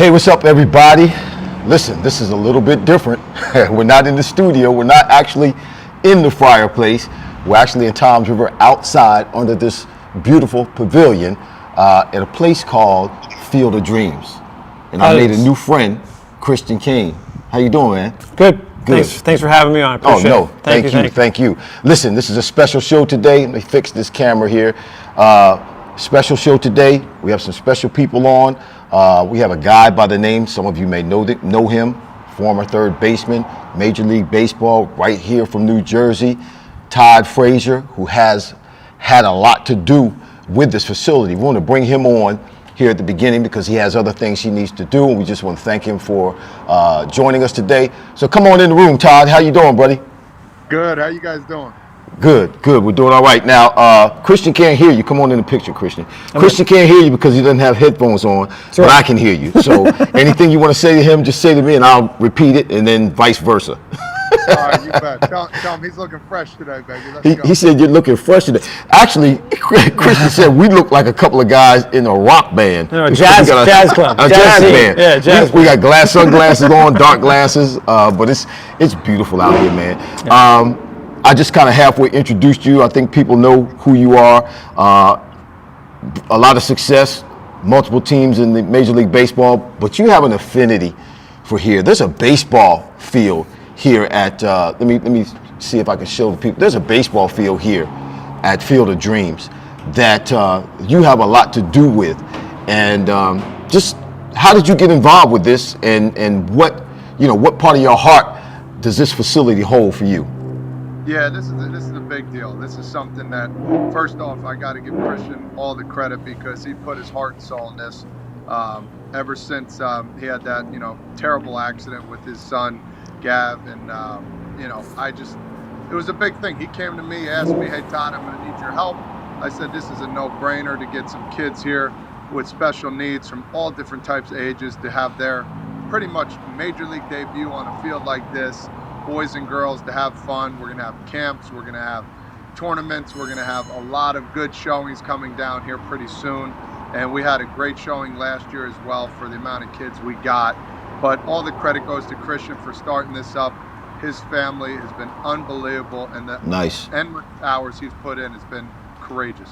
Hey, what's up, everybody? Listen, this is a little bit different. We're not in the studio. We're not actually in the Fryar place. We're actually in Toms River outside under this beautiful pavilion at a place called Field of Dreams. And I made a new friend, Christian Kane. How you doing, man? Good. Thanks for having me on. Appreciate no, it. thank you. Listen, this is a special show today. Let me fix this camera here. Special show today. We have some special people on. We have a guy by the name, some of you may know him, former third baseman, Major League Baseball, right here from New Jersey, Todd Frazier, who has had a lot to do with this facility. We want to bring him on here at the beginning because he has other things he needs to do, and we just want to thank him for joining us today. So come on in the room, Todd. How you doing, buddy? Good. How you guys doing? Good. We're doing all right. Now, Christian can't hear you. Come on in the picture, Christian. Okay. Christian can't hear you because he doesn't have headphones on, but I can hear you. So anything you want to say to him, just say to me, and I'll repeat it, and then vice versa. All right, you bet. Tell him he's looking fresh today, baby. Let's go. He said you're looking fresh today. Actually, Christian said we look like a couple of guys in a rock band. No, jazz club. A jazz band. Yeah, jazz we got sunglasses on, dark glasses, but it's beautiful out here, man. Yeah. I just kind of halfway introduced you. I think people know who you are. A lot of success, multiple teams in the Major League Baseball, but you have an affinity for here. There's a baseball field here at, let me see if I can show the people. There's a baseball field here at Field of Dreams that you have a lot to do with. And just how did you get involved with this, and what part of your heart does this facility hold for you? Yeah, this is a big deal. This is something that, first off, I got to give Christian all the credit because he put his heart and soul in this. Ever since he had that terrible accident with his son Gav, and it was a big thing. He came to me, asked me, "Hey Todd, I'm going to need your help." I said, "This is a no-brainer to get some kids here with special needs from all different types of ages to have their pretty much major league debut on a field like this." Boys and girls to have fun. We're going to have camps. We're going to have tournaments. We're going to have a lot of good showings coming down here pretty soon. And we had a great showing last year as well for the amount of kids we got. But all the credit goes to Christian for starting this up. His family has been unbelievable, and the endless hours he's put in has been courageous.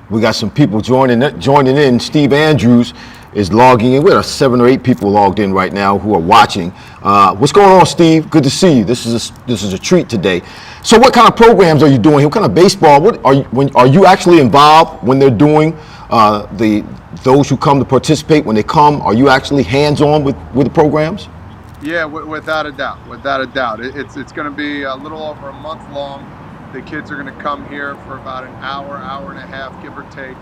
We got some people joining in. Steve Andrews is logging in. We have 7 or 8 people logged in right now who are watching. What's going on, Steve? Good to see you. This is a treat today. So, what kind of programs are you doing here? What kind of baseball? Are you actually involved when they're doing those who come to participate? When they come, are you actually hands-on with the programs? Yeah, without a doubt. It's going to be a little over a month long. The kids are going to come here for about an hour and a half, give or take,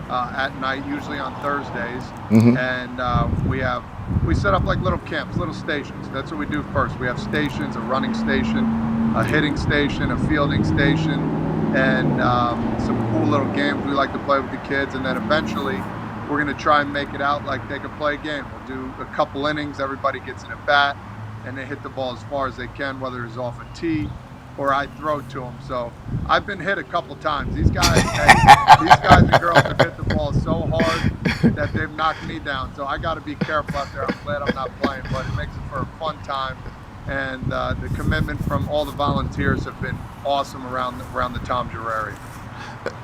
at night, usually on Thursdays. Mm-hmm. And we set up like little camps, little stations. That's what we do first. We have stations: a running station, a hitting station, a fielding station, and some cool little games we like to play with the kids. And then eventually, we're going to try and make it out like they can play a game. We'll do a couple innings. Everybody gets in a bat, and they hit the ball as far as they can, whether it's off a tee or I throw to them. So I've been hit a couple times. These guys and girls have hit the ball so hard that they've knocked me down. So I got to be careful out there. I'm glad I'm not playing, but it makes it for a fun time. And the commitment from all the volunteers have been awesome around the Toms River area.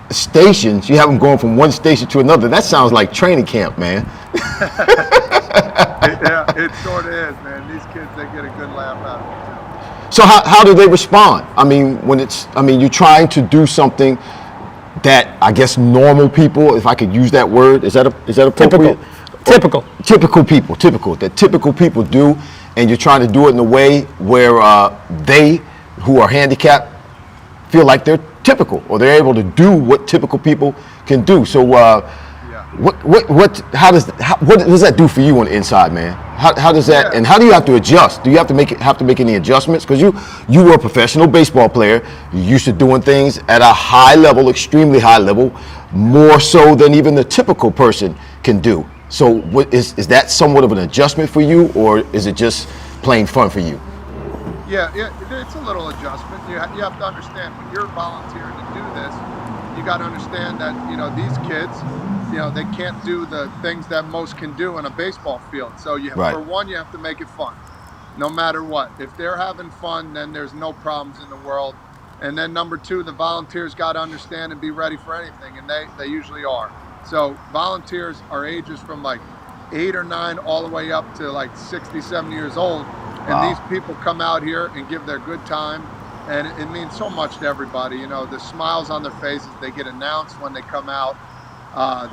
Stations? You have them going from one station to another. That sounds like training camp, man. Yeah, it sort of is, man. These kids, they get a good laugh out of it, too. So how do they respond? I mean, you're trying to do something that I guess normal people, if I could use that word, is that appropriate? Typical people do, and you're trying to do it in a way where they who are handicapped feel like they're typical, or they're able to do what typical people can do. So what does that do for you on the inside, man? How does that, and how do you have to adjust? Do you have to make any adjustments? Because you were a professional baseball player. You're used to doing things at a high level, extremely high level, more so than even the typical person can do. So is that somewhat of an adjustment for you, or is it just plain fun for you? Yeah, it's a little adjustment. You have to understand, when you're volunteering to do this, you got to understand that these kids, they can't do the things that most can do in a baseball field. So Right. for one, you have to make it fun, no matter what. If they're having fun, then there's no problems in the world. And then number two, the volunteers got to understand and be ready for anything, and they usually are. So volunteers are ages from like 8 or 9 all the way up to like 60, 70 years old. And Wow. these people come out here and give their good time. And it means so much to everybody. The smiles on their faces, they get announced when they come out.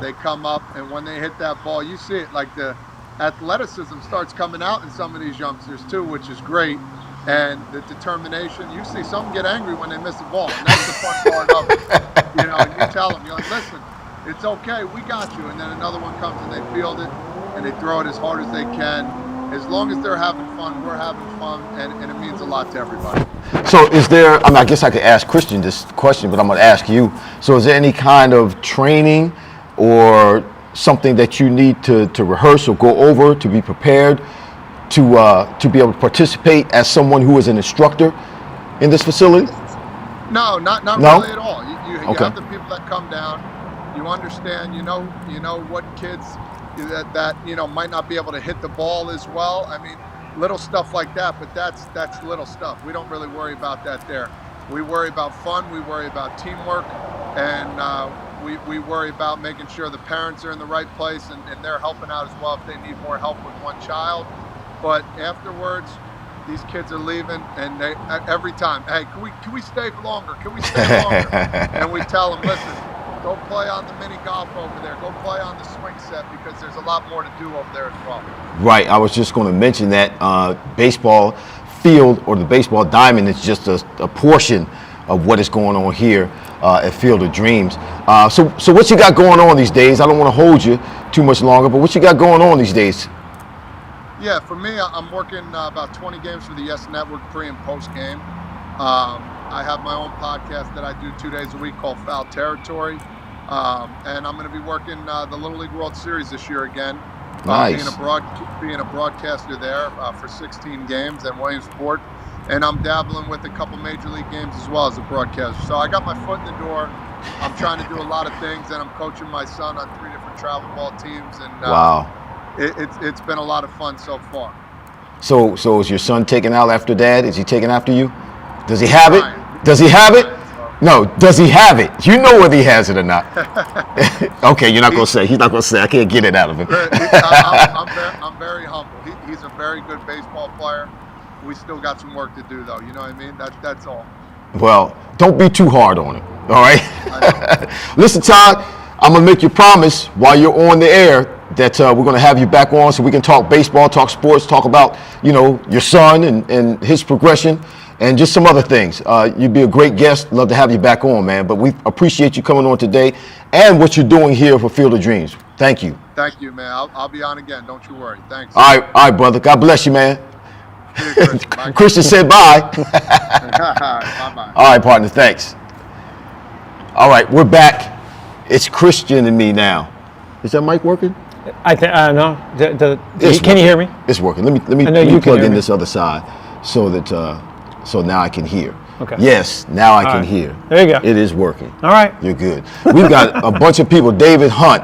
They come up, and when they hit that ball, you see it, like the athleticism starts coming out in some of these youngsters too, which is great. And the determination, you see some get angry when they miss a ball, and that's the fun part of it. And you tell them, you're like, listen, it's okay, we got you. And then another one comes and they field it, and they throw it as hard as they can. As long as they're having fun, we're having fun, and it means a lot to everybody. So is there, I guess I could ask Christian this question, but I'm going to ask you. So is there any kind of training or something that you need to rehearse or go over to be prepared to be able to participate as someone who is an instructor in this facility? No, not No? really at all. You Okay. have the people that come down. You understand. You know what kids that might not be able to hit the ball as well. I mean, little stuff like that. But that's little stuff. We don't really worry about that there. We worry about fun. We worry about teamwork, and we worry about making sure the parents are in the right place and they're helping out as well if they need more help with one child. But afterwards, these kids are leaving, and they every time, hey, can we stay longer? Can we stay longer? And we tell them, listen, go play on the mini golf over there. Go play on the swing set, because there's a lot more to do over there as well. Right. I was just going to mention that baseball field, or the baseball diamond, is just a portion of what is going on here at Field of Dreams. So what you got going on these days? I don't want to hold you too much longer, but what you got going on these days? Yeah, for me, I'm working about 20 games for the Yes Network pre and post game. I have my own podcast that I do 2 days a week called Foul Territory. And I'm going to be working the Little League World Series this year again. Nice. Being a broadcaster there for 16 games in Williamsport. And I'm dabbling with a couple major league games as well as a broadcaster. So I got my foot in the door. I'm trying to do a lot of things, and I'm coaching my son on 3 different travel ball teams. And Wow. It's been a lot of fun so far. So is your son taking out after dad? Is he taking after you? Does he have it? Ryan. Does he have it? No, does he have it? You know whether he has it or not. Okay, you're not going to say. He's not going to say. I can't get it out of him. I'm very humble. He's a very good baseball player. We still got some work to do, though. You know what I mean? That's all. Well, don't be too hard on him, all right? I know. Listen, Todd, I'm going to make you promise while you're on the air that we're going to have you back on so we can talk baseball, talk sports, talk about, your son and his progression and just some other things. You'd be a great guest. Love to have you back on, man. But we appreciate you coming on today and what you're doing here for Field of Dreams. Thank you. Thank you, man. I'll be on again. Don't you worry. Thanks. All right, brother. God bless you, man. See you, Christian. Bye. Christian said bye. Bye-bye. All right, partner. Thanks. All right, we're back. It's Christian and me now. Is that mic working? I think no. It's Can you hear me? It's working. Let me I know you can plug hear in me. this other side so that so now I can hear. Okay. Yes, now I can right. hear. There you go. It is working. All right. You're good. We've got a bunch of people. David Hunt.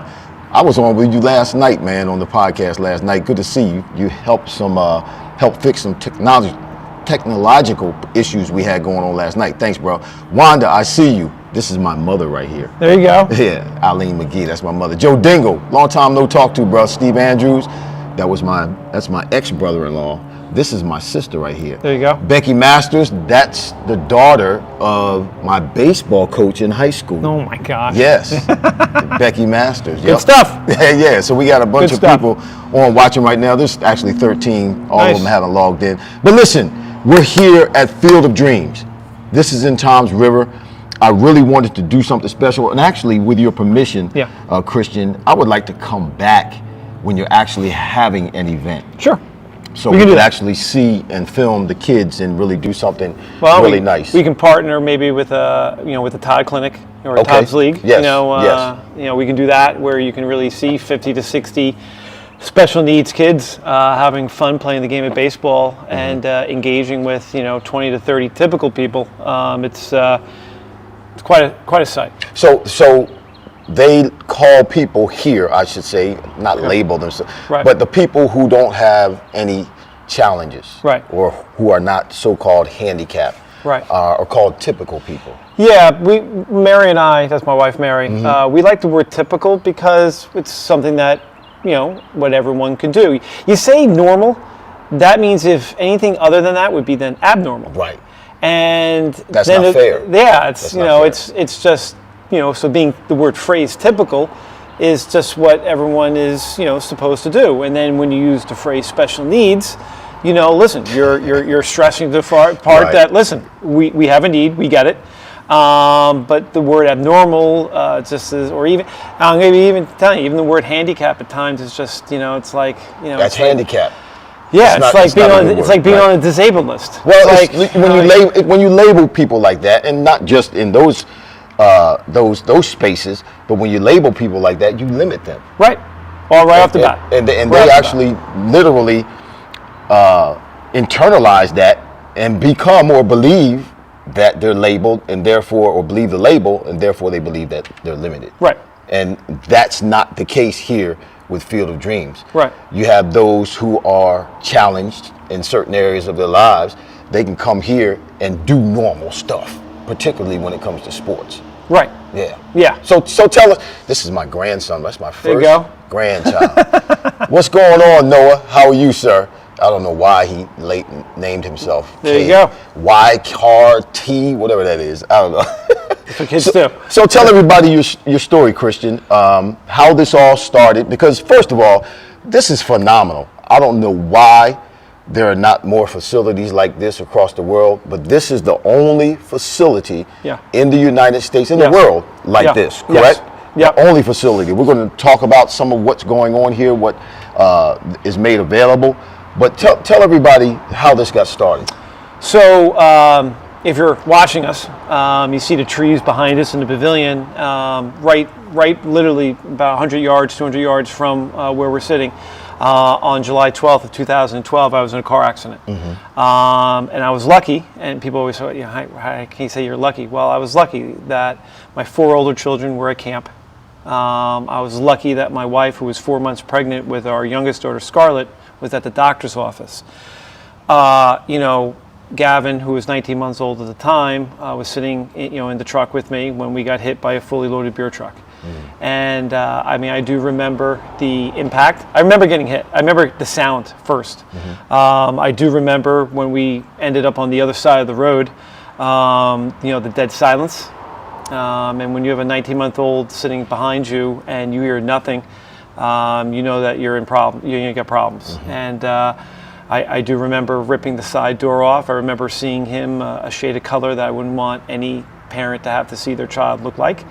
I was on with you last night, man, on the podcast last night. Good to see you. You helped help fix some technological issues we had going on last night. Thanks, bro. Wanda, I see you. This is my mother right here. There you go. Yeah, Eileen McGee, that's my mother. Joe Dingle, long time no talk to, bro. Steve Andrews, that's my ex-brother-in-law. This is my sister right here. There you go. Becky Masters, that's the daughter of my baseball coach in high school. Oh my gosh. Yes, Becky Masters. Good stuff. Yeah, so we got a bunch Good of stuff. people on watching right now. There's actually 13. All Nice. of them haven't logged in. But listen, we're here at Field of Dreams. This is in Toms River. I really wanted to do something special, and actually, with your permission, Yeah. Christian, I would like to come back when you're actually having an event, Sure. so We we can do could that. actually see and film the kids and really do something Well, really nice. We can partner maybe with with the Todd Clinic or Okay. Todd's League. Yes, yes. We can do that where you can really see 50 to 60 special needs kids having fun playing the game of baseball Mm-hmm. and engaging with 20 to 30 typical people. It's quite a sight. So they call people here, I should say, not label themselves, Right. but the people who don't have any challenges, Right. or who are not so-called handicapped, Right. are called typical people. Yeah, Mary and I, that's my wife Mary, we like the word typical because it's something that, what everyone could do. You say normal, that means if anything other than that would be then abnormal. Right. And That's then not fair. Yeah, it's, That's not fair. it's just, so being the word phrase typical is just what everyone is, supposed to do. And then when you use the phrase special needs, listen, you're stressing the part Right. that, listen, we have a need, we get it. But the word abnormal just is, or even, I'm going to even tell you, even the word handicap at times is just, it's like, That's it's like, handicap. yeah, It's it's not- like it's being not a on, good it's word, like being right. on a disabled list. Well, It's it's, when you label people like that, and not just in those spaces, but when you label people like that, you limit them. right, all right off the bat, And Right they off the actually literally internalize that and become or believe that they're labeled, and therefore, or believe the label, and therefore they believe that they're limited. Right. And that's not the case here with Field of Dreams. Right. You have those who are challenged in certain areas of their lives. They can come here and do normal stuff, particularly when it comes to sports. right, Yeah. yeah. So tell us, this is my grandson. That's my There you first go. grandchild. What's going on, Noah? How are you, sir? I don't know why he named himself. There you Kane. go. YRT, whatever that is. I don't know. That's what kids do. So tell everybody your story, Christian. How this all started. Because first of all, this is phenomenal. I don't know why there are not more facilities like this across the world, but this is the only facility Yeah. in the United States, in Yes. the world, like Yeah. this, Yes. correct? Yeah. The only facility. We're going to talk about some of what's going on here, what is made available. But tell everybody how this got started. So if you're watching us, you see the trees behind us in the pavilion, right, literally about 100 yards, 200 yards from where we're sitting. On July 12th of 2012, I was in a car accident. And I was lucky, and people always say, how can you say you're lucky? Well, I was lucky that my 4 older children were at camp. I was lucky that my wife, who was 4 months pregnant with our youngest daughter, Scarlett, was at the doctor's office. Gavin, who was 19 months old at the time, was sitting, in the truck with me when we got hit by a fully loaded beer truck. And I do remember the impact. I remember getting hit. I remember the sound first. I do remember when we ended up on the other side of the road, the dead silence. And when you have a 19-month-old sitting behind you and you hear nothing, you know that you're in problem. You're gonna get problems. And I do remember ripping the side door off. I remember seeing him a shade of color that I wouldn't want any parent to have to see their child look like.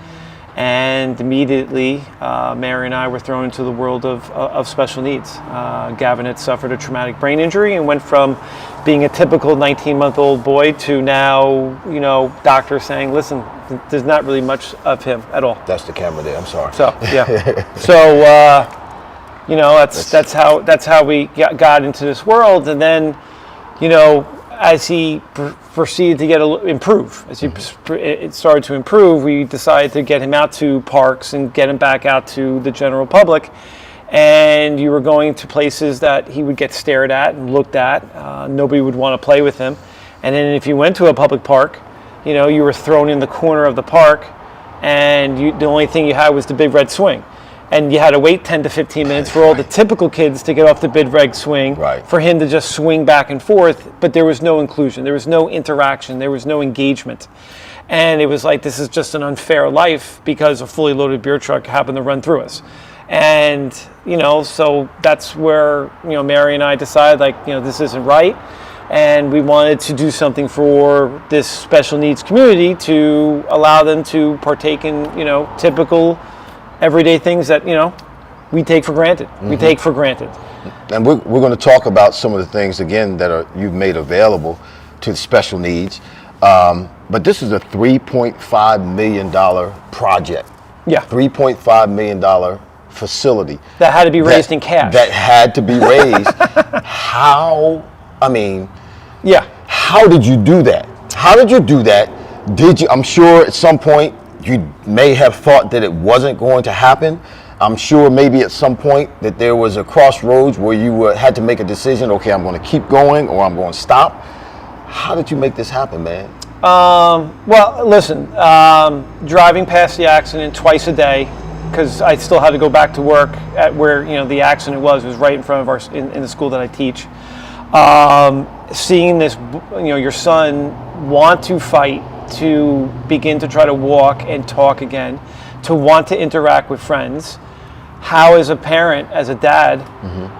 And immediately, Mary and I were thrown into the world of special needs. Gavin had suffered a traumatic brain injury and went from being a typical 19-month-old boy to now, doctors saying, listen, there's not really much of him at all. That's the camera there. I'm sorry. So, yeah. So, that's how we got into this world. And then, as he proceeded to improve, as it started to improve, we decided to get him out to parks and get him back out to the general public. And you were going to places that he would get stared at and looked at. Nobody would want to play with him. And then if you went to a public park, you were thrown in the corner of the park, and the only thing you had was the big red swing. And you had to wait 10 to 15 minutes for all the typical kids to get off the big red swing, Right. for him to just swing back and forth, but there was no inclusion, there was no interaction, there was no engagement. And it was like, this is just an unfair life because a fully loaded beer truck happened to run through us. And, so that's where, Mary and I decided, this isn't right. And we wanted to do something for this special needs community to allow them to partake in, typical everyday things that, we take for granted. We take for granted. And we're going to talk about some of the things, again, that you've made available to the special needs. But this is a $3.5 million project. Yeah. $3.5 million facility. That had to be raised in cash. That had to be raised. Yeah. How did you do that? I'm sure at some point you may have thought that it wasn't going to happen. I'm sure maybe at some point that there was a crossroads where you had to make a decision. Okay, I'm going to keep going or I'm going to stop. How did you make this happen, man? Well, listen, driving past the accident twice a day, because I still had to go back to work at where the accident was right in front of in the school that I teach. Seeing this, your son want to fight, to begin to try to walk and talk again, to want to interact with friends. How, as a parent, as a dad,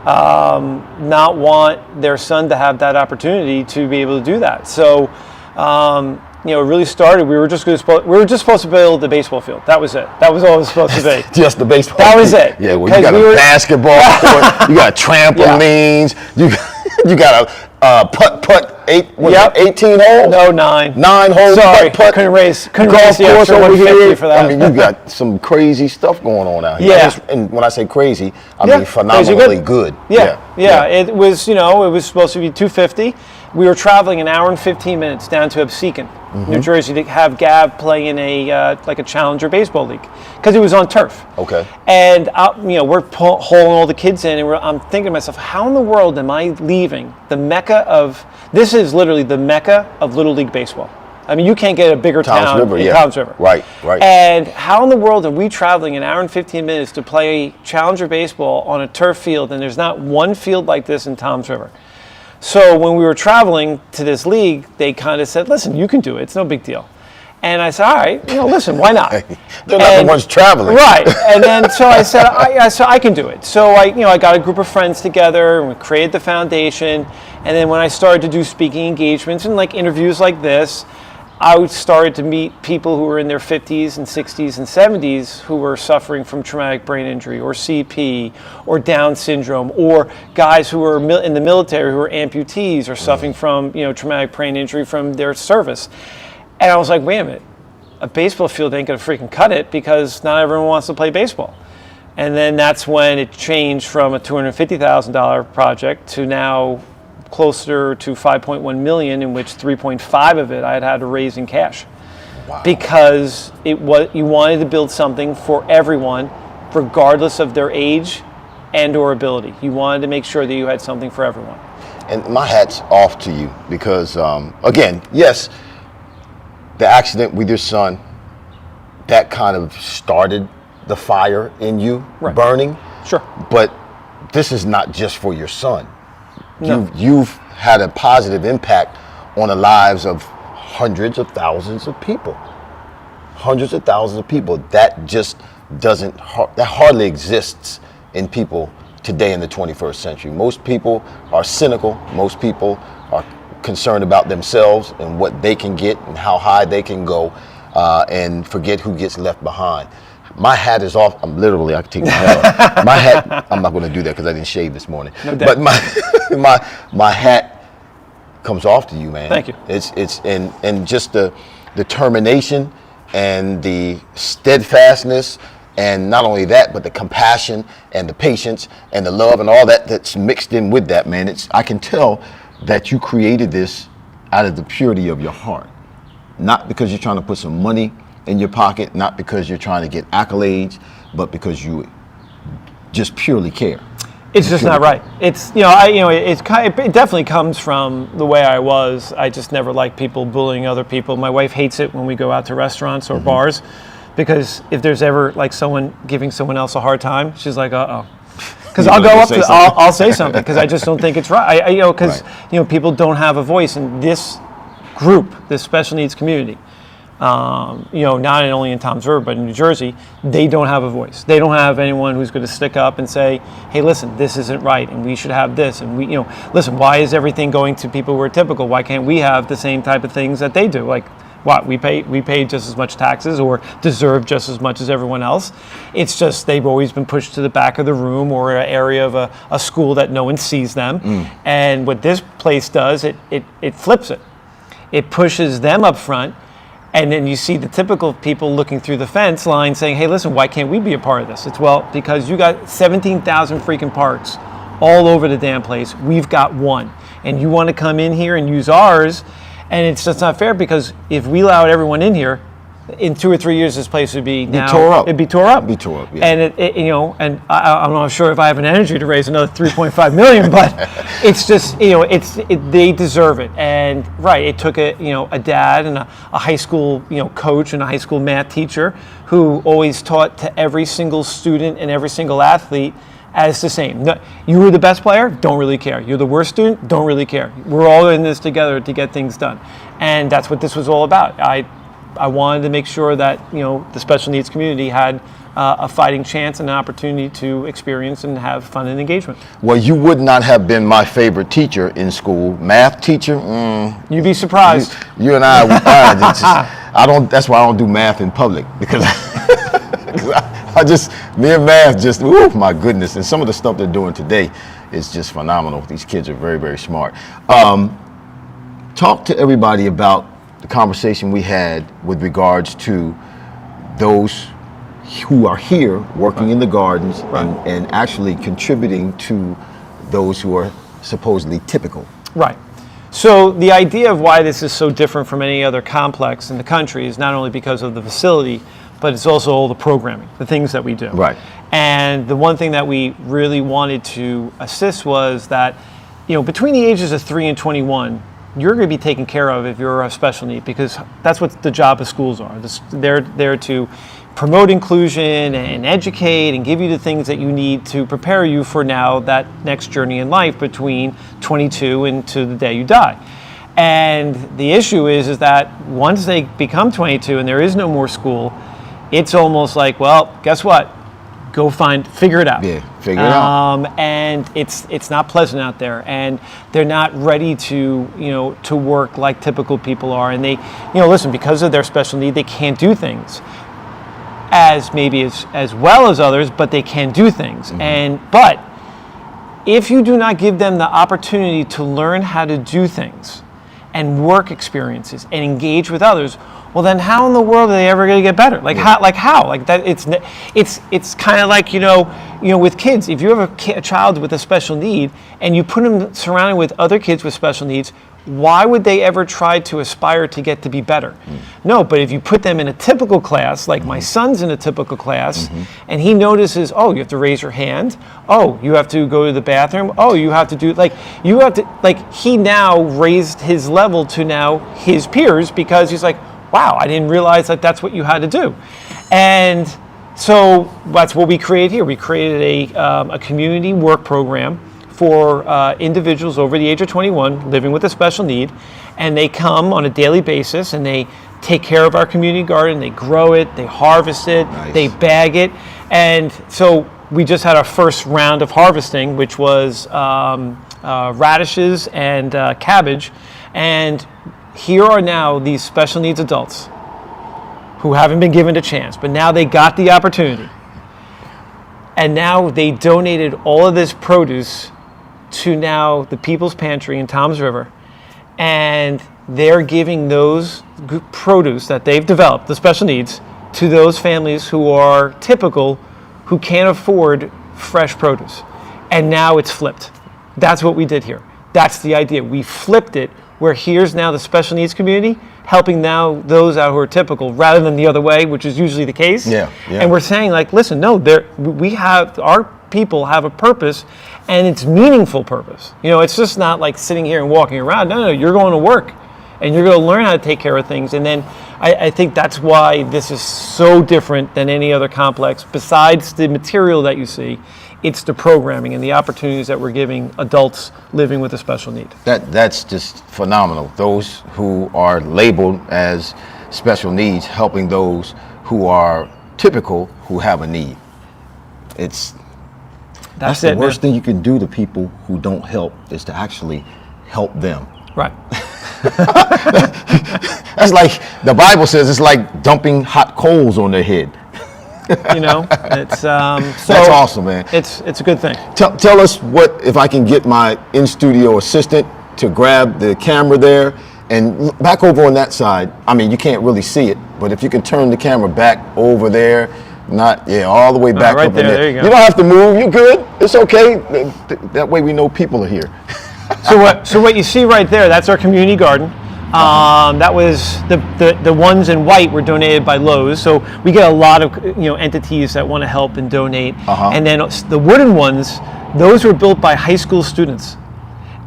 not want their son to have that opportunity to be able to do that? So, it really started. We were just supposed to build the baseball field. That was it. That was all it was supposed to be. Just the baseball. That was it. Yeah. Well, you got a basketball court. You got trampolines. Yeah. You got a putt 18 holes. No, 9. 9 holes. Sorry, putt. couldn't raise Golf the course extra over 150 here. for that. I mean, you got some crazy stuff going on out here. Yeah. And when I say crazy, I mean phenomenally good. Yeah. It was, it was supposed to be 250. We were traveling an hour and 15 minutes down to Absecon, New Jersey, to have Gav play in a challenger baseball league, because it was on turf. Okay. And we're hauling all the kids in, and I'm thinking to myself, how in the world am I leaving the mecca of? This is literally the mecca of Little League baseball. I mean, you can't get a bigger town in Toms River. Right. And how in the world are we traveling an hour and 15 minutes to play challenger baseball on a turf field, and there's not one field like this in Toms River? So when we were traveling to this league, they kind of said, listen, you can do it. It's no big deal. And I said, all right, listen, why not? They're not the ones traveling. Right. And then so I said, I can do it. So I got a group of friends together, and we created the foundation. And then when I started to do speaking engagements and interviews like this, I started to meet people who were in their 50s and 60s and 70s who were suffering from traumatic brain injury or CP or Down syndrome, or guys who were in the military who were amputees or suffering from traumatic brain injury from their service. And I was like, wait a minute, a baseball field ain't gonna freaking cut it, because not everyone wants to play baseball. And then that's when it changed from a $250,000 project to now closer to 5.1 million, in which 3.5 of it I had to raise in cash. Wow. Because you wanted to build something for everyone, regardless of their age and or ability. You wanted to make sure that you had something for everyone. And my hat's off to you, because again, yes, the accident with your son, that kind of started the fire in you, burning. Sure. But this is not just for your son. No. You've had a positive impact on the lives of hundreds of thousands of people. Hundreds of thousands of people. That just that hardly exists in people today in the 21st century. Most people are cynical. Most people are concerned about themselves and what they can get and how high they can go, and forget who gets left behind. My hat is off. I can take my hat off. My hat, I'm not going to do that because I didn't shave this morning. No doubt. But my hat comes off to you, man. Thank you. It's and just the determination and the steadfastness, and not only that, but the compassion and the patience and the love and all that's mixed in with that, man. I can tell that you created this out of the purity of your heart, not because you're trying to put some money in your pocket, not because you're trying to get accolades, but because you just purely care. It's just not right. It's it definitely comes from the way I was. I just never liked people bullying other people. My wife hates it when we go out to restaurants or bars, because if there's ever someone giving someone else a hard time, she's like, uh-oh. Because I'll go up to, I'll say something, because I just don't think it's right. Because people don't have a voice in this group, this special needs community. Not only in Toms River, but in New Jersey, they don't have a voice. They don't have anyone who's going to stick up and say, hey, listen, this isn't right, and we should have this. And listen, why is everything going to people who are typical? Why can't we have the same type of things that they do? What, we pay just as much taxes or deserve just as much as everyone else. It's just they've always been pushed to the back of the room or an area of a school that no one sees them. And what this place does, it flips it. It pushes them up front, and then you see the typical people looking through the fence line saying, hey, listen, why can't we be a part of this? It's, well, because you got 17,000 freaking parks all over the damn place. We've got one. And you want to come in here and use ours, and it's just not fair, because if we allowed everyone in here, in 2 or 3 years, this place would be now tore up. It'd be tore up. Be tore up, yeah. And and I'm not sure if I have an energy to raise another 3.5 million, but it's just, they deserve it. And right, it took a dad and a high school, coach and a high school math teacher who always taught to every single student and every single athlete as the same. No, you were the best player, don't really care. You're the worst student, don't really care. We're all in this together to get things done. And that's what this was all about. I wanted to make sure that the special needs community had a fighting chance and an opportunity to experience and have fun and engagement. Well, you would not have been my favorite teacher in school. Math teacher, You'd be surprised. You and I, I don't. That's why I don't do math in public, because me and math just, my goodness. And some of the stuff they're doing today is just phenomenal. These kids are very, very smart. Talk to everybody about the conversation we had with regards to those who are here working in the gardens and actually contributing to those who are supposedly typical. Right. So the idea of why this is so different from any other complex in the country is not only because of the facility, but it's also all the programming, the things that we do. Right. And the one thing that we really wanted to assist was that, between the ages of 3 and 21, you're going to be taken care of if you're a special need, because that's what the job of schools are. They're there to promote inclusion and educate and give you the things that you need to prepare you for now that next journey in life between 22 and to the day you die. And the issue is that once they become 22 and there is no more school, it's almost like, well, guess what? Go figure it out. Yeah, figure it out. And it's not pleasant out there, and they're not ready to to work like typical people are. And they, listen, because of their special need, they can't do things as well as others, but they can do things. Mm-hmm. But if you do not give them the opportunity to learn how to do things and work experiences and engage with others, well, then how in the world are they ever going to get better? How? Like that? It's kind of like with kids. If you have a child with a special need and you put them surrounded with other kids with special needs, why would they ever try to aspire to get to be better? No, but if you put them in a typical class, like my son's in a typical class, and he notices, oh, you have to raise your hand. Oh, you have to go to the bathroom. Oh, you have to do he now raised his level to now his peers, because he's like, wow, I didn't realize that that's what you had to do. And so that's what we created here. We created a community work program for individuals over the age of 21 living with a special need, and they come on a daily basis and they take care of our community garden. They grow it, they harvest it, they bag it. And so we just had our first round of harvesting, which was radishes and cabbage. And here are now these special needs adults who haven't been given a chance, but now they got the opportunity. And now they donated all of this produce to now the People's Pantry in Toms River. And they're giving those produce that they've developed, the special needs, to those families who are typical, who can't afford fresh produce. And now it's flipped. That's what we did here. That's the idea. We flipped it, where here's now the special needs community helping now those out who are typical, rather than the other way, which is usually the case. Yeah. And we're saying, listen, no, our people have a purpose, and it's meaningful purpose. It's just not like sitting here and walking around. No, you're going to work, and you're going to learn how to take care of things. And then I think that's why this is so different than any other complex. Besides the material that you see, it's the programming and the opportunities that we're giving adults living with a special need. That's just phenomenal. Those who are labeled as special needs, helping those who are typical, who have a need. That's the worst thing you can do to people who don't help, is to actually help them. Right. That's like the Bible says, it's like dumping hot coals on their head. It's that's awesome, man. It's a good thing. Tell us if I can get my in-studio assistant to grab the camera there and back over on that side. I mean, you can't really see it, but if you can turn the camera back over there, all the way back right up there. in there. There you go. You don't have to move. You're good. It's okay. That way we know people are here. So what you see right there, that's our community garden. That was the ones in white were donated by Lowe's. So we get a lot of entities that want to help and donate. And then the wooden ones, those were built by high school students.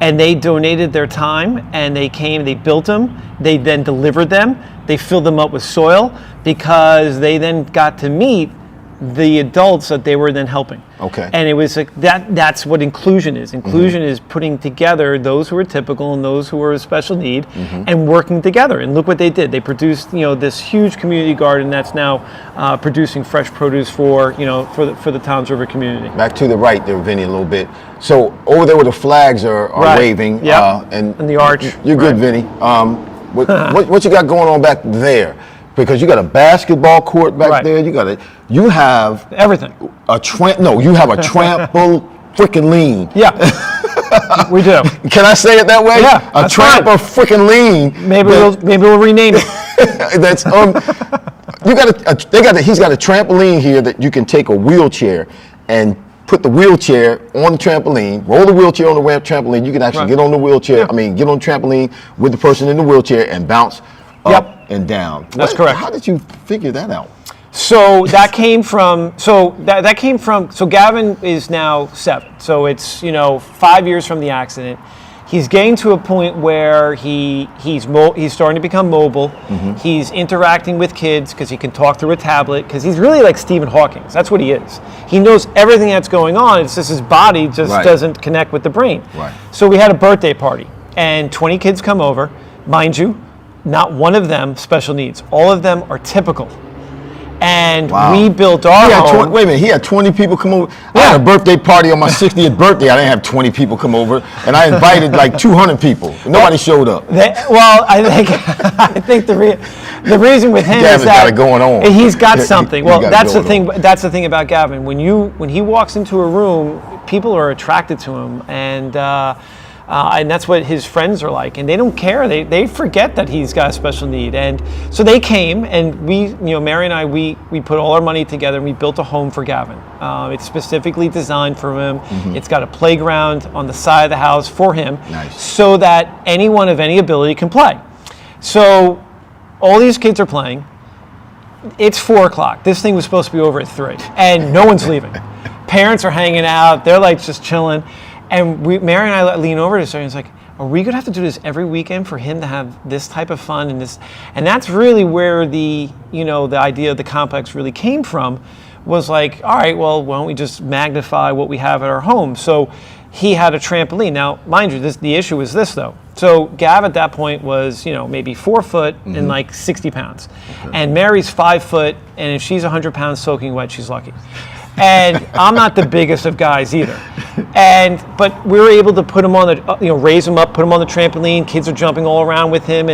And they donated their time, and they came, they built them, they then delivered them, they filled them up with soil, because they then got to meet the adults that they were then helping. Okay. And it was like that's what inclusion is. Inclusion is putting together those who are typical and those who are of special need and working together. And look what they did. They produced, this huge community garden that's now producing fresh produce for the Toms River community. Back to the right there, Vinny, a little bit. So over there where the flags are waving, and the arch. You're good, Vinny. What you got going on back there? Because you got a basketball court back there. You have everything. You have a trample freaking lean. Yeah, we do. Can I say it that way? Yeah, a trample freaking lean. Maybe we'll rename it. That's he's got a trampoline here that you can take a wheelchair and put the wheelchair on the trampoline, roll the wheelchair on the trampoline. You can actually get on the wheelchair. Yeah. I mean, get on the trampoline with the person in the wheelchair and bounce up and down. That's correct. How did you figure that out? So that came from. So Gavin is now 7. So it's 5 years from the accident. He's getting to a point where he's starting to become mobile. He's interacting with kids because he can talk through a tablet, because he's really like Stephen Hawking. That's what he is. He knows everything that's going on. It's just his body just doesn't connect with the brain. Right. So we had a birthday party, and 20 kids come over. Mind you, not one of them special needs. All of them are typical. And we built our home. Wait a minute, he had 20 people come over. I had a birthday party on my 60th birthday. I didn't have 20 people come over, and I invited like 200 people. Nobody showed up. I think the reason with him is that got it going on. He's got something. Well, that's the thing. That's the thing about Gavin. When he walks into a room, people are attracted to him, and that's what his friends are like, and they don't care. They forget that he's got a special need, and so they came, and we, Mary and I, we put all our money together, and we built a home for Gavin. It's specifically designed for him. It's got a playground on the side of the house for him, so that anyone of any ability can play. So all these kids are playing. It's 4:00. This thing was supposed to be over at 3, and no one's leaving. Parents are hanging out. They're like just chilling. And Mary and I lean over to each other, and it's like, are we gonna have to do this every weekend for him to have this type of fun and this? And that's really where the idea of the complex really came from, was like, all right, well, why don't we just magnify what we have at our home? So he had a trampoline. Now, mind you, the issue was this though. So Gav at that point was, maybe 4 foot and like 60 pounds. And Mary's 5 foot, and if she's 100 pounds soaking wet, she's lucky. And I'm not the biggest of guys either. But we were able to put him on raise him up, put him on the trampoline. Kids are jumping all around with him.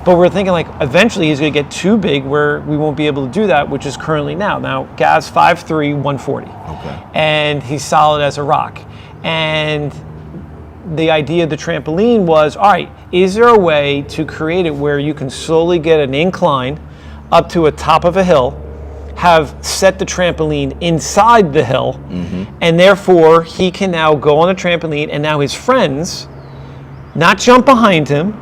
But we're thinking like eventually he's going to get too big where we won't be able to do that, which is currently now. Now, Gav's 5'3", 140. Okay. And he's solid as a rock. And the idea of the trampoline was, all right, is there a way to create it where you can slowly get an incline up to a top of a hill, have set the trampoline inside the hill, and therefore he can now go on a trampoline, and now his friends not jump behind him,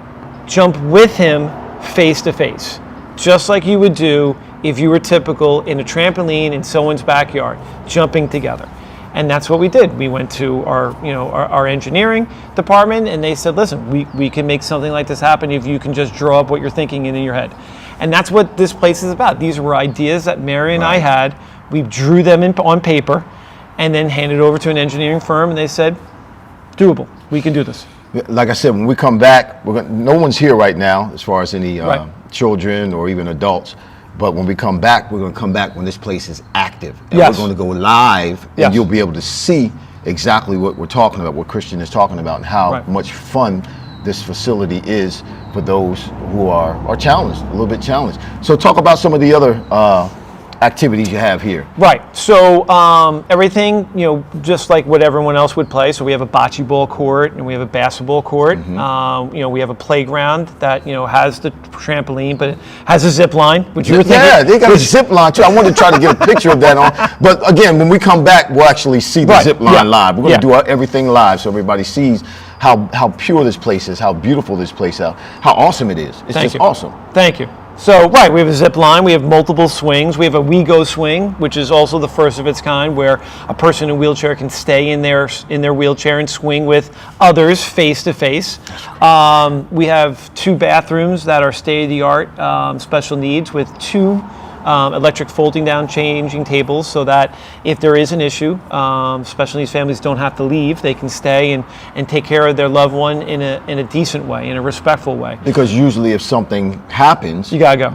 jump with him face to face, just like you would do if you were typical in a trampoline in someone's backyard, jumping together. And that's what we did. We went to our engineering department, and they said, listen, we can make something like this happen if you can just draw up what you're thinking in your head. And that's what this place is about. These were ideas that Mary and I had. We drew them on paper and then handed over to an engineering firm, and they said, doable. We can do this. Like I said, when we come back, no one's here right now as far as any children or even adults. But when we come back, we're going to come back when this place is active. And we're going to go live, and you'll be able to see exactly what we're talking about, what Christian is talking about, and how much fun this facility is for those who are challenged, a little bit challenged. So talk about some of the other activities you have here. Right. So everything, just like what everyone else would play. So we have a bocce ball court, and we have a basketball court. We have a playground that has the trampoline, but it has a zip line, which you were thinking. Yeah, they got a zip line too. I wanted to try to get a picture of that on. But again, when we come back, we'll actually see the zip line live. We're going to do everything live so everybody sees how pure this place is, how beautiful this place is, how awesome it is. It's just awesome. Thank you. So, right, we have a zip line, we have multiple swings, we have a We Go swing, which is also the first of its kind, where a person in a wheelchair can stay in their wheelchair and swing with others face to face. We have 2 bathrooms that are state-of-the-art special needs with 2 electric folding down changing tables, so that if there is an issue, special needs families don't have to leave. They can stay and take care of their loved one in a decent way, in a respectful way. Because usually if something happens, you gotta go.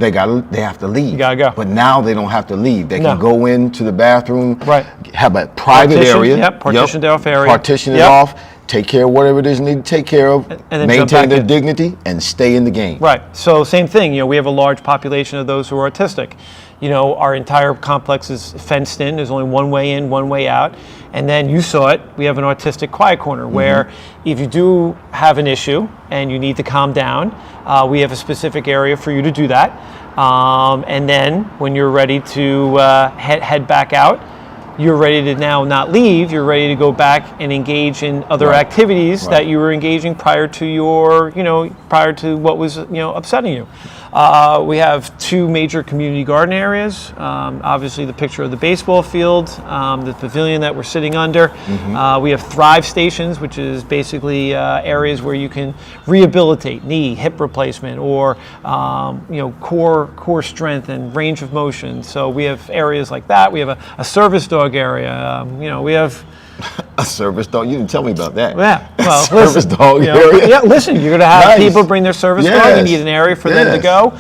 They have to leave. You gotta go. But now they don't have to leave. They can go into the bathroom, right, have a private area. Yep, partitioned off area. Partition it off. Take care of whatever it is you need to take care of, and then maintain their dignity, and stay in the game. Right. So same thing. We have a large population of those who are autistic. Our entire complex is fenced in. There's only one way in, one way out. And then you saw it. We have an autistic quiet corner where if you do have an issue and you need to calm down, we have a specific area for you to do that. And then when you're ready to head back out, you're ready to now not leave, you're ready to go back and engage in other activities that you were engaging prior to prior to what was, upsetting you. We have 2 major community garden areas. Obviously the picture of the baseball field, the pavilion that we're sitting under. We have Thrive stations, which is basically areas where you can rehabilitate knee, hip replacement, or core strength and range of motion. So we have areas like that. We have a service dog area. We have a service dog. You didn't tell me about that. Yeah, well, service dog area. Yeah, listen, you're going to have people bring their service dog. You need an area for them to go.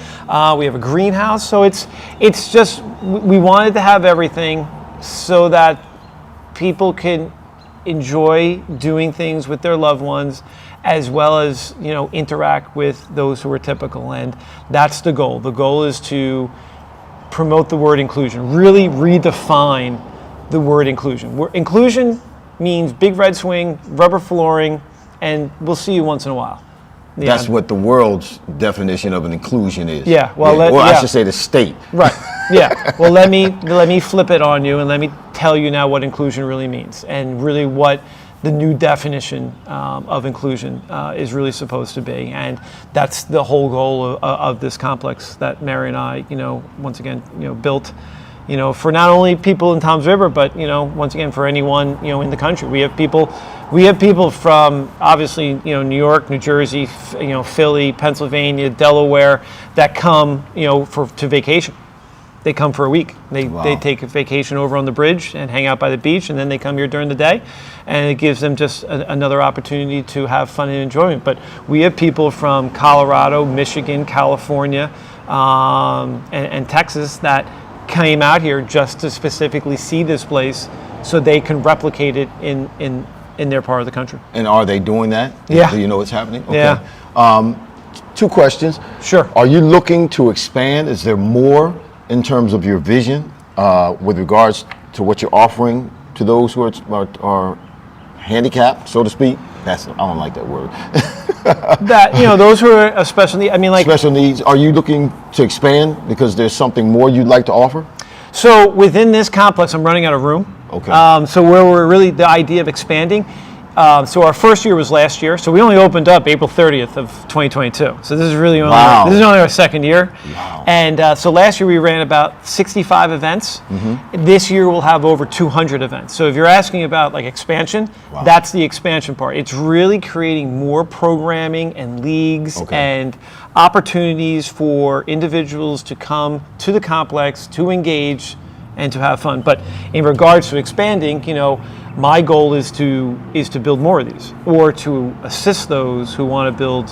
We have a greenhouse, so it's just we wanted to have everything so that people can enjoy doing things with their loved ones, as well as interact with those who are typical, and that's the goal. The goal is to promote the word inclusion, really redefine the word inclusion. Inclusion means big red swing, rubber flooring, and we'll see you once in a while. That's what the world's definition of an inclusion is. Yeah. Well, I should say the state. Right. Yeah. Well, let me flip it on you and let me tell you now what inclusion really means, and really what the new definition of inclusion is really supposed to be. And that's the whole goal of this complex that Mary and I, once again, built, for not only people in Toms River, but, once again, for anyone, in the country. We have people from, obviously, New York, New Jersey, Philly, Pennsylvania, Delaware, that come, to vacation. They come for a week. They take a vacation over on the bridge and hang out by the beach, and then they come here during the day, and it gives them just another opportunity to have fun and enjoyment. But we have people from Colorado, Michigan, California, and Texas that came out here just to specifically see this place so they can replicate it in their part of the country. And are they doing that? Yeah. Do you know what's happening? Okay. Yeah. 2 questions. Sure. Are you looking to expand? Is there more in terms of your vision with regards to what you're offering to those who are handicapped, so to speak? I don't like that word. Those who are special needs. Special needs. Are you looking to expand because there's something more you'd like to offer? So within this complex, I'm running out of room. Okay. So where we're really the idea of expanding. So our first year was last year. So we only opened up April 30th of 2022. So this is really only our second year. Wow. And so last year we ran about 65 events. This year we'll have over 200 events. So if you're asking about expansion, that's the expansion part. It's really creating more programming and leagues and opportunities for individuals to come to the complex, to engage, and to have fun. But in regards to expanding, my goal is to build more of these, or to assist those who want to build,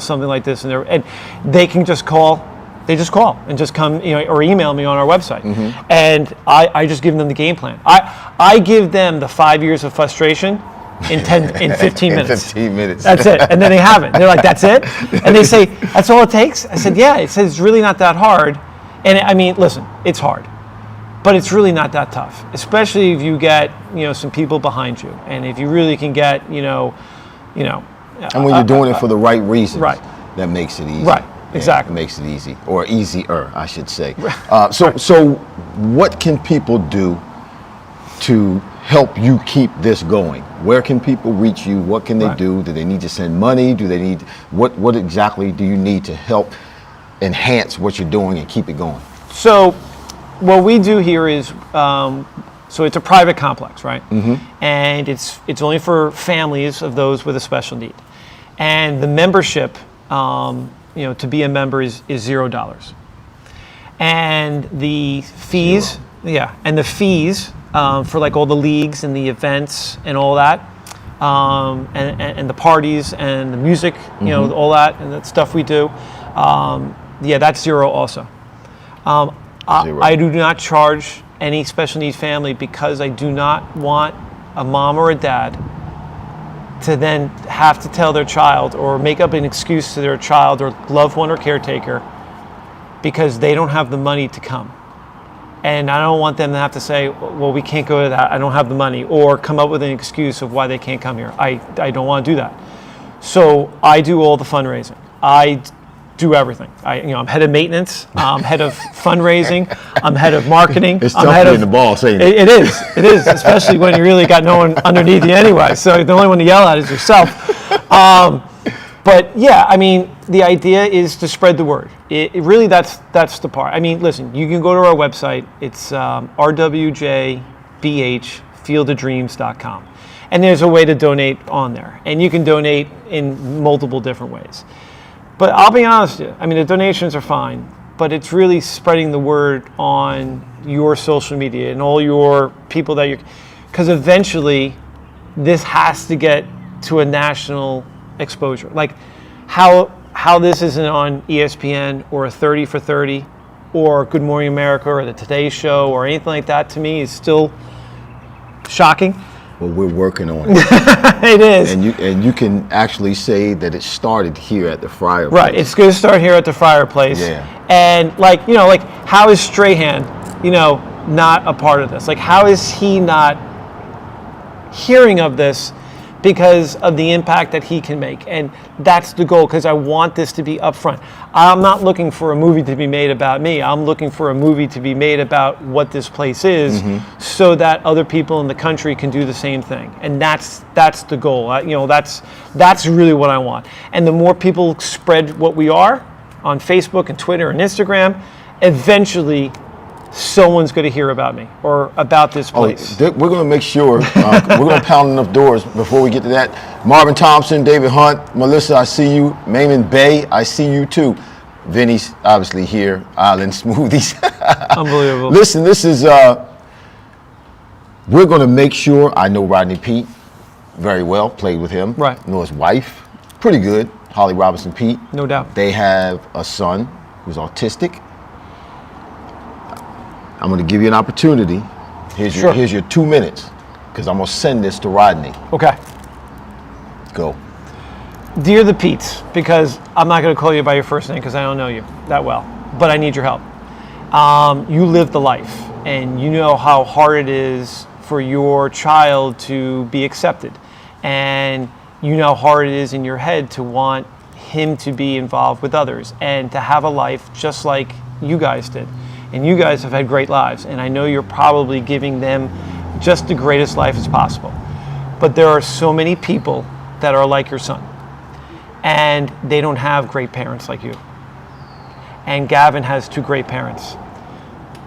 something like this, and they can just call. They just call and just come, or email me on our website, and I just give them the game plan. I give them the 5 years of frustration in 15 minutes. 15 minutes. That's it, and then they have it. They're like, "That's it," and they say, "That's all it takes." I said, "Yeah." It says it's really not that hard, and listen, it's hard. But it's really not that tough, especially if you get, some people behind you, and if you really can get, and when you're doing it for the right reasons, right, that makes it easy. Right, exactly. It makes it easy, or easier, I should say. So what can people do to help you keep this going? Where can people reach you? What can they Right. do? Do they need to send money? Do they need, what exactly do you need to help enhance what you're doing and keep it going? So what we do here is, so it's a private complex, right? And it's only for families of those with a special need. And the membership, to be a member is $0. And the fees, and the fees for like all the leagues and the events and all that, and the parties and the music, all that and that stuff we do, that's $0 also. I do not charge any special needs family because I do not want a mom or a dad to then have to tell their child or make up an excuse to their child or loved one or caretaker because they don't have the money to come. And I don't want them to have to say, well, we can't go to that, I don't have the money, or come up with an excuse of why they can't come here. I don't want to do that. So I do all the fundraising. I do everything. I'm head of maintenance, I'm head of fundraising, I'm head of marketing. It's I'm tough head getting of the ball, saying it is, especially when you really got no one underneath you anyway. So the only one to yell at is yourself. But yeah, I mean, the idea is to spread the word. It really, that's the part. I mean, listen, you can go to our website. It's rwjbhfieldofdreams.com. And there's a way to donate on there. And you can donate in multiple different ways. But I'll be honest with you, I mean, the donations are fine, but it's really spreading the word on your social media and all your people that because eventually this has to get to a national exposure. Like how this isn't on ESPN or a 30 for 30 or Good Morning America or the Today Show or anything like that, to me is still shocking. Well, we're working on it. It is. And you can actually say that it started here at the Fryar. Right. It's going to start here at the Fryar place. Yeah. And how is Strahan, not a part of this? Like, how is he not hearing of this because of the impact that he can make? And that's the goal, because I want this to be upfront. I'm not looking for a movie to be made about me. I'm looking for a movie to be made about what this place is, so that other people in the country can do the same thing. And that's the goal. That's really what I want. And the more people spread what we are on Facebook and Twitter and Instagram, eventually someone's going to hear about me or about this place. We're going to make sure, we're going to pound enough doors before we get to that. Marvin Thompson, David Hunt, Melissa, I see you. Mayman Bay, I see you too. Vinny's obviously here, Island Smoothies. Unbelievable. Listen, this is, we're going to make sure, I know Rodney Pete very well, played with him. Right. Know his wife, pretty good, Holly Robinson Pete. No doubt. They have a son who's autistic. I'm going to give you an opportunity. Here's your 2 minutes, because I'm going to send this to Rodney. Okay. Go. Dear the Pete's, because I'm not going to call you by your first name because I don't know you that well, but I need your help. You live the life, and you know how hard it is for your child to be accepted. And you know how hard it is in your head to want him to be involved with others and to have a life just like you guys did. And you guys have had great lives, and I know you're probably giving them just the greatest life as possible. But there are so many people that are like your son, and they don't have great parents like you. And Gavin has 2 great parents.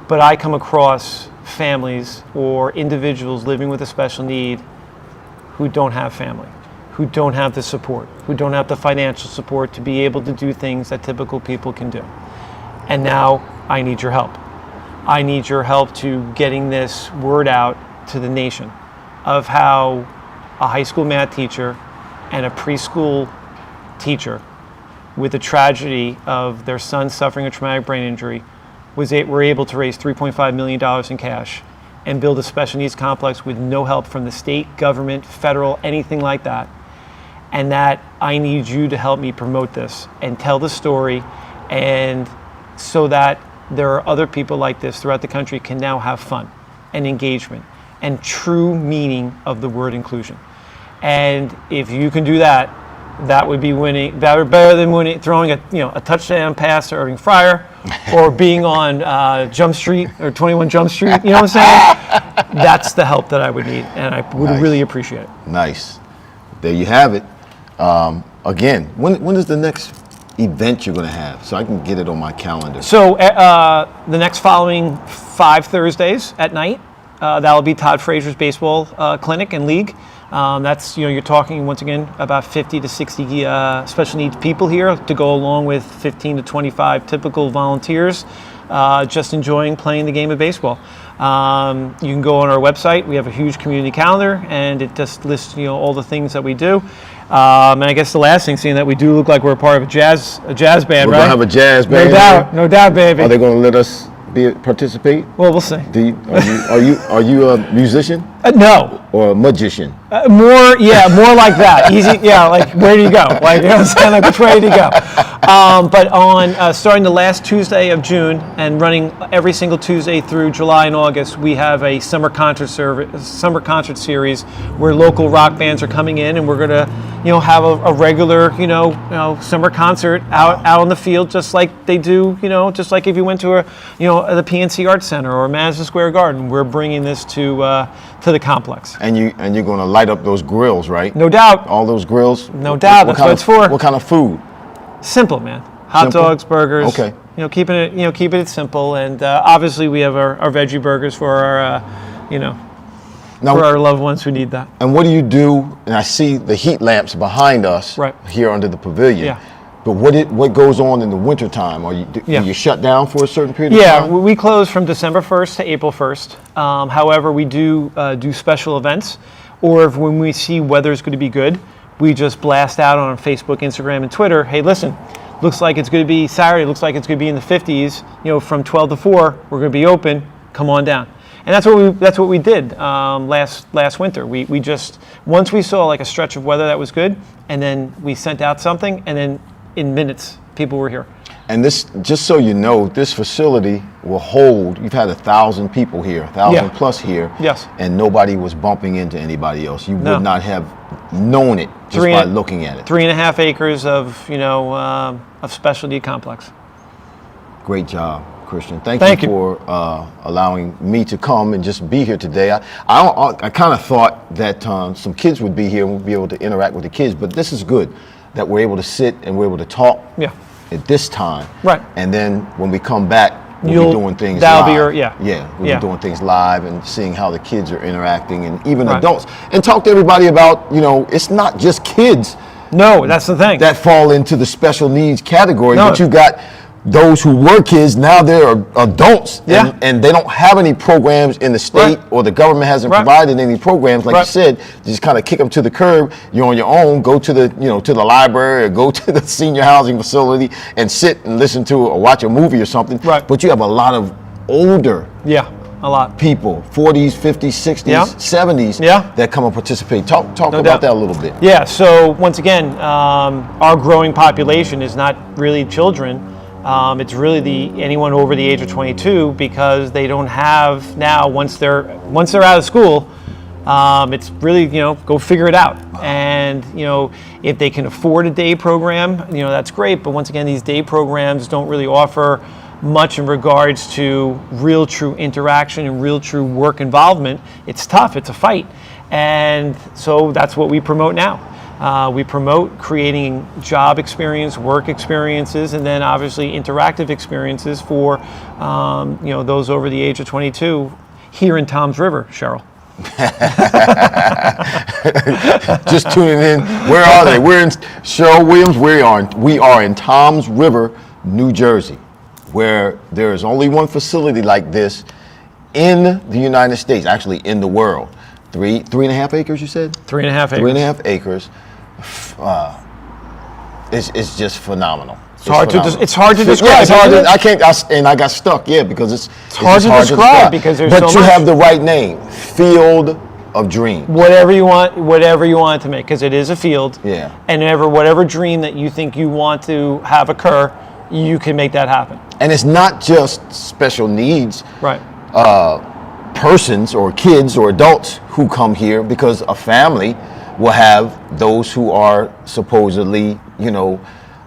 But I come across families or individuals living with a special need who don't have family, who don't have the support, who don't have the financial support to be able to do things that typical people can do. And now I need your help. I need your help to getting this word out to the nation of how a high school math teacher and a preschool teacher with the tragedy of their son suffering a traumatic brain injury were able to raise $3.5 million in cash and build a special needs complex with no help from the state, government, federal, anything like that. And that I need you to help me promote this and tell the story, and so that there are other people like this throughout the country can now have fun and engagement and true meaning of the word inclusion. And if you can do that, that would be winning. That would be better than throwing a touchdown pass to Irving Fryar, or being on Jump Street or 21 Jump Street. You know what I'm saying? That's the help that I would need, and I would really appreciate it. Nice. There you have it. Again, when is the next event you're going to have, so I can get it on my calendar? So the next following 5 Thursdays at night, that'll be Todd Frazier's baseball clinic and league. That's, you're talking once again about 50 to 60 special needs people here to go along with 15 to 25 typical volunteers just enjoying playing the game of baseball. You can go on our website. We have a huge community calendar, and it just lists all the things that we do. And I guess the last thing, seeing that we do look like we're a part of a jazz band, We're right? going to have a jazz band. No doubt, baby. Are they going to let us participate? Well, we'll see. Are you a musician? No. Or a magician? More like that. Easy, like where do you go? Like, you know what I'm saying? Like, which way do you go? But on starting the last Tuesday of June and running every single Tuesday through July and August, we have a summer concert series where local rock bands are coming in, and we're gonna, have a regular, summer concert out on the field, just like they do, just like if you went to the PNC Arts Center or Madison Square Garden. We're bringing this to the complex. And you're going to light up those grills, right? No doubt. All those grills? No doubt. That's what it's for. What kind of food? Simple, man. Hot dogs, burgers. Okay. Keeping it simple, and obviously we have our veggie burgers for our, for our loved ones who need that. And what do you do? And I see the heat lamps behind us here under the pavilion. Yeah. But what goes on in the wintertime? Do you shut down for a certain period of time? Yeah, we close from December 1st to April 1st. However, we do special events, or when we see weather's going to be good, we just blast out on Facebook, Instagram, and Twitter, hey, listen, looks like it's going to be Saturday, looks like it's going to be in the 50s, from 12 to 4, we're going to be open, come on down. And that's what we did last winter. We just, once we saw like a stretch of weather that was good, and then we sent out something, and then in minutes, people were here. And this, just so you know, this facility will hold, you've had 1,000 people here, 1,000 plus here. Yes. And nobody was bumping into anybody else. You would not have known it just by looking at it. 3.5 acres of, of specialty complex. Great job, Christian. Thank you for allowing me to come and just be here today. I kind of thought that some kids would be here and we'd be able to interact with the kids, but this is good that we're able to sit and we're able to talk at this time. Right. And then when we come back, we'll be doing things live. We'll be doing things live and seeing how the kids are interacting, and even adults. And talk to everybody about, it's not just kids. No, that's the thing. That fall into the special needs category, but you got those who were kids, now they're adults, and they don't have any programs in the state, or the government hasn't provided any programs, like you said. Just kind of kick them to the curb. You're on your own. Go to the to the library or go to the senior housing facility and sit and listen to or watch a movie or something. Right. But you have a lot of older a lot people, 40s, 50s, 60s, 70s that come and participate. Talk about that a little bit. Yeah. So once again, our growing population is not really children. It's really anyone over the age of 22, because they don't have now, once they're out of school, it's really, go figure it out. And, if they can afford a day program, that's great. But once again, these day programs don't really offer much in regards to real true interaction and real true work involvement. It's tough. It's a fight. And so that's what we promote now. We promote creating job experience, work experiences, and then obviously interactive experiences for those over the age of 22 here in Toms River, Cheryl. Just tuning in. Where are they? We're in Cheryl Williams. We are in Toms River, New Jersey, where there is only one facility like this in the United States, actually in the world. 3.5 acres, you said? 3.5 acres. 3.5 acres. It's just phenomenal. It's hard to describe. I got stuck. Because it's hard to describe because there's so much. But you have the right name, Field of Dreams. Whatever you want it to make, because it is a field. Yeah. And whatever dream that you think you want to have occur, you can make that happen. And it's not just special needs. Right. Persons or kids or adults who come here, because a family will have those who are supposedly, you know,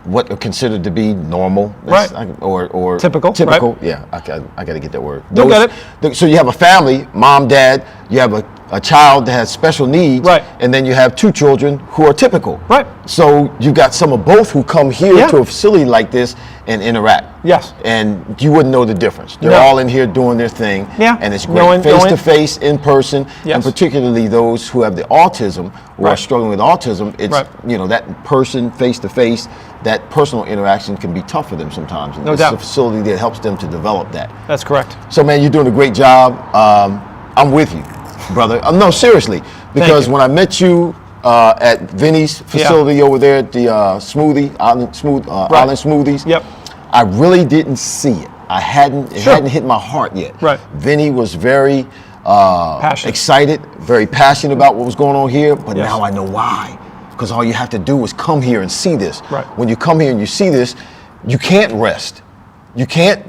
what are considered to be normal, Right. or Typical, Typical, right. yeah. I got to get that word. You'll get So you have a family, mom, dad. You have a child that has special needs, Right. and then you have two children who are typical. Right. So you got some of both who come here Yeah. to a facility like this and interact. Yes. And you wouldn't know the difference. They're No. all in here doing their thing. Yeah. And it's Knowing- great face to face, in person, Yes. and particularly those who have the autism or are Right. struggling with autism. It's Right. you know, that person face to face, that personal interaction can be tough for them sometimes. And No it's doubt. a facility that helps them to develop that. That's correct. So man, you're doing a great job. I'm with you, brother. No, seriously, because you. when I met you at Vinny's facility over there at the Island Smoothies, Yep. I really didn't see it. It hadn't hit my heart yet. Right. Vinny was very Passionate. excited, very passionate about what was going on here, but Yes. now I know why. Because all you have to do is come here and see this. Right. When you come here and you see this, you can't rest. You can't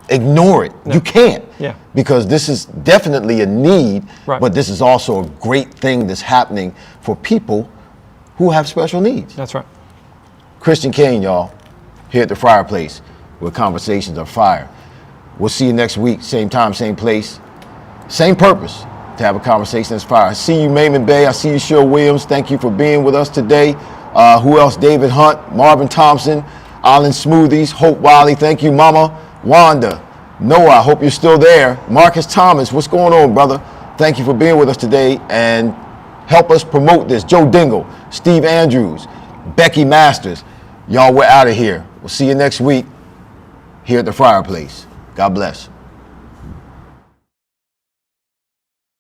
ignore it. You can't. Yeah. Because this is definitely a need, Right. but this is also a great thing that's happening for people who have special needs. That's right. Christian Kane, y'all, here at the Fryar Place, where conversations are fire. We'll see you next week, same time, same place, same purpose, to have a conversation that's fire. I see you, Mayman Bay. I see you, Cheryl Williams. Thank you for being with us today. Who else? David Hunt, Marvin Thompson, Island Smoothies, Hope Wiley. Thank you, Mama. Wanda, Noah, I hope you're still there. Marcus Thomas, what's going on, brother? Thank you for being with us today and help us promote this. Joe Dingle, Steve Andrews, Becky Masters. Y'all, we're out of here. We'll see you next week here at the Fryar Place. God bless.